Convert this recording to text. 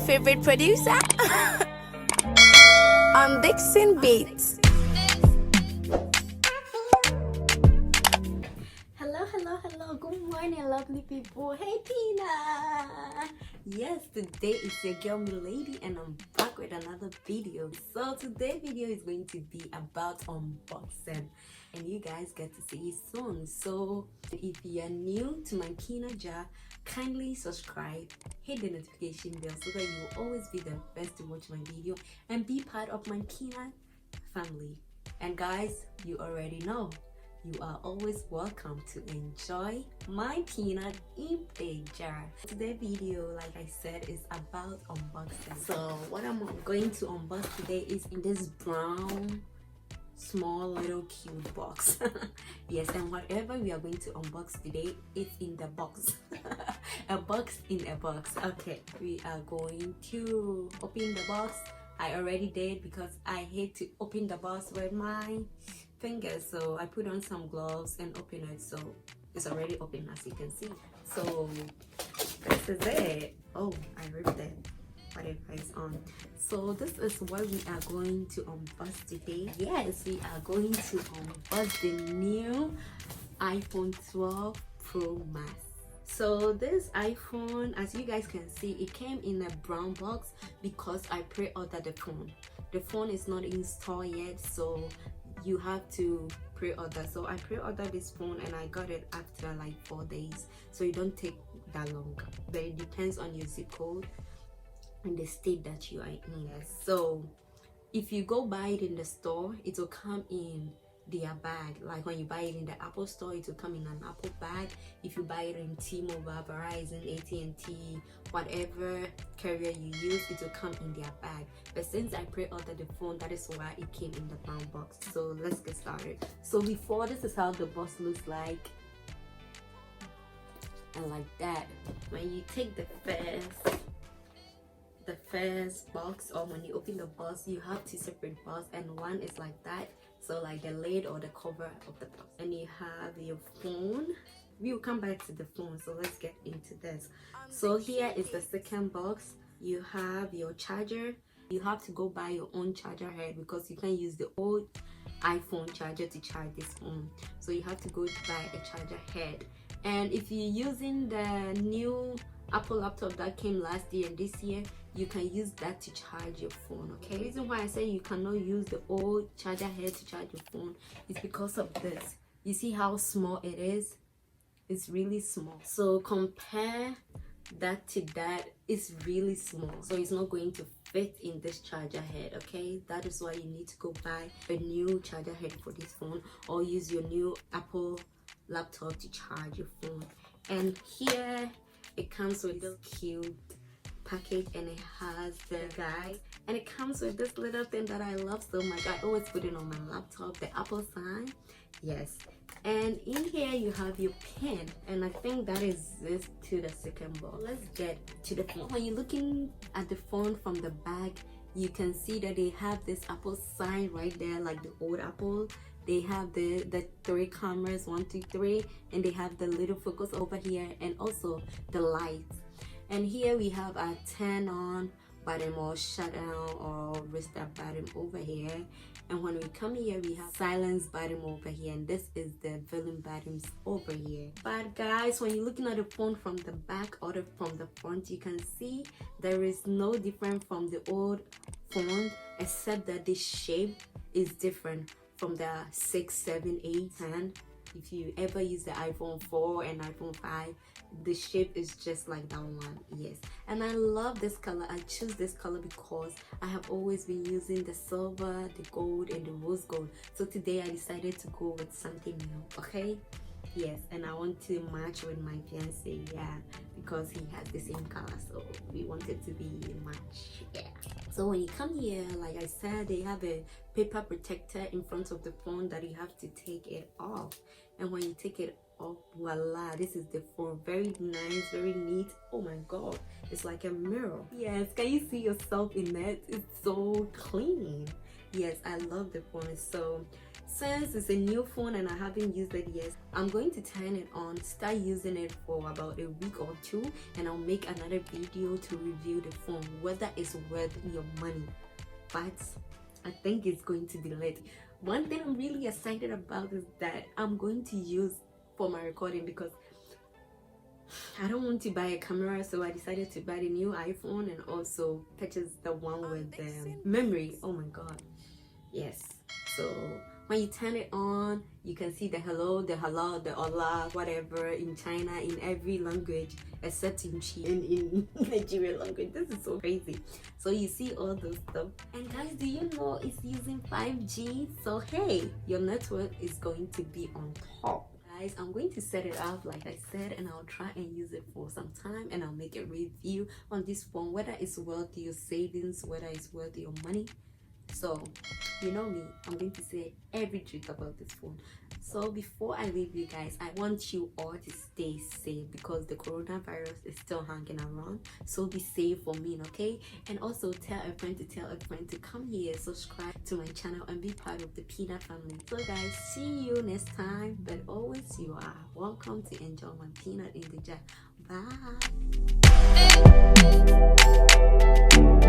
favorite producer on Dixon Beats. Hello. Good morning, lovely people. Hey, Tina. Yes, today is your girl Milady, and I'm back with another video. So today's video is going to be about unboxing, and you guys get to see it soon. So if you're new to my peanut jar, kindly subscribe, hit the notification bell so that you will always be the first to watch my video and be part of my peanut family. And guys, you already know, you are always welcome to enjoy my peanut in a jar. Today's video, like I said, is about unboxing. So what I'm going to unbox today is in this brown small little cute box. Yes, and whatever we are going to unbox today is in the box. A box in a box. Okay, we are going to open the box. I already did because I hate to open the box with my fingers, so I put on some gloves and open it. So it's already open, as you can see. So this is it. Oh, I ripped it, whatever is on. So this is what we are going to unbox today. Yes, we are going to unbox the new iPhone 12 Pro Max. So this iPhone, as you guys can see, it came in a brown box because I pre-ordered the phone. The phone is not installed yet, so you have to pre-order. So I pre-ordered this phone and I got it after like 4 days, so it don't take that long, but it depends on your zip code and the state that you are in. So if you go buy it in the store, it will come in their bag. Like when you buy it in the Apple store, it will come in an Apple bag. If you buy it in T-Mobile, Verizon, AT&T, whatever carrier you use, it will come in their bag. But since I pre-ordered the phone, that is why it came in the brown box. So let's get started. So before, this is how the box looks like, and like that. When you take the first box, or when you open the box, you have two separate boxes, and one is like that, so like the lid or the cover of the box, and you have your phone. We will come back to the phone, so let's get into this. So here is the second box. You have your charger. You have to go buy your own charger head because you can't use the old iPhone charger to charge this phone, so you have to go to buy a charger head. And if you're using the new Apple laptop that came last year and this year, you can use that to charge your phone. Okay, the reason why I say you cannot use the old charger head to charge your phone is because of this. You see how small it is? It's really small. So compare that to that. It's really small, so it's not going to fit in this charger head. Okay, that is why you need to go buy a new charger head for this phone, or use your new Apple laptop to charge your phone. And here it comes with this cute package, and it has the guide, and it comes with this little thing that I love so much. I always put it on my laptop, the Apple sign. Yes, and in here you have your pen, and I think that is this to the second box. Let's get to the phone. When you're looking at the phone from the back, you can see that they have this Apple sign right there, like the old Apple. They have the three cameras, 1, 2, 3, and they have the little focus over here, and also the lights. And here we have a turn on button or shut down or restart button over here. And when we come here, we have silence button over here, and this is the volume buttons over here. But guys, when you're looking at the phone from the back or from the front, you can see there is no different from the old phone, except that the shape is different from the 6, 7, 8, 10. If you ever use the iPhone 4 and iPhone 5, the shape is just like that one. Yes, and I love this color. I choose this color because I have always been using the silver, the gold, and the rose gold. So today I decided to go with something new. Okay, yes, and I want to match with my fiance. Yeah, because he has the same color, so we want it to be a match. Yeah. So when you come here, like I said, they have a paper protector in front of the phone that you have to take it off. And when you take it up, voila, this is the phone. Very nice, very neat. Oh my god, it's like a mirror. Yes, can you see yourself in that? It's so clean. Yes, I love the phone. So since it's a new phone and I haven't used it yet, I'm going to turn it on, start using it for about a week or two, and I'll make another video to review the phone, whether it's worth your money. But I think it's going to be lit. One thing I'm really excited about is that I'm going to use for my recording, because I don't want to buy a camera, so I decided to buy the new iPhone and also purchase the one with the memory. Oh my god, yes. So when you turn it on, you can see the hello, the halal, the Allah, whatever, in China, in every language except in Nigerian language. This is so crazy. So you see all those stuff. And guys, do you know it's using 5G? So hey, your network is going to be on top. Guys, I'm going to set it up like I said, and I'll try and use it for some time, and I'll make a review on this phone, whether it's worth your savings, whether it's worth your money. So you know me, I'm going to say every truth about this phone. So before I leave you guys, I want you all to stay safe, because the coronavirus is still hanging around. So be safe for me, okay? And also tell a friend to come here, subscribe to my channel, and be part of the Peanut family. So guys, see you next time. But always, you are welcome to enjoy my peanut in the jar. Bye.